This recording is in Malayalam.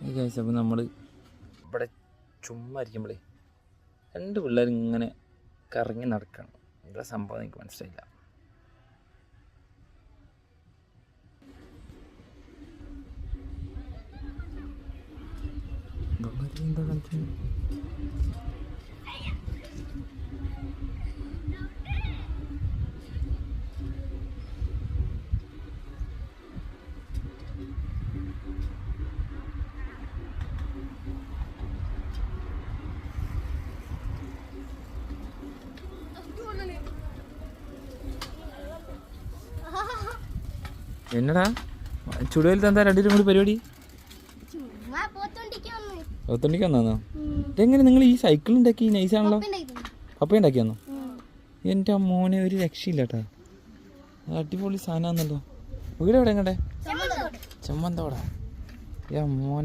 അപ്പോൾ നമ്മൾ ഇവിടെ ചുമ്മാ ഇരിക്കുമ്പോഴേ 2 പിള്ളേർ ഇങ്ങനെ കറങ്ങി നടക്കണം. എന്താ സംഭവം എനിക്ക് മനസ്സിലായില്ല. എന്താ കളിക്കുന്നത്? എന്നടാ ചുടുവലത്ത് എന്താ 2 കൂടി പരിപാടി? പോത്തോണ്ടിക്ക് വന്നാന്നോ? ഇതെങ്ങനെ നിങ്ങൾ ഈ സൈക്കിൾ ഉണ്ടാക്കി? നൈസാണല്ലോ. പപ്പ ഉണ്ടാക്കിയാന്നോ? എൻ്റെ മോനെ ഒരു രക്ഷയില്ല കേട്ടാ. അടിപൊളി സാധനമാണല്ലോ. വീട് എവിടെ? എങ്ങടെ? ചമ്മന്തോടാ. മോനെ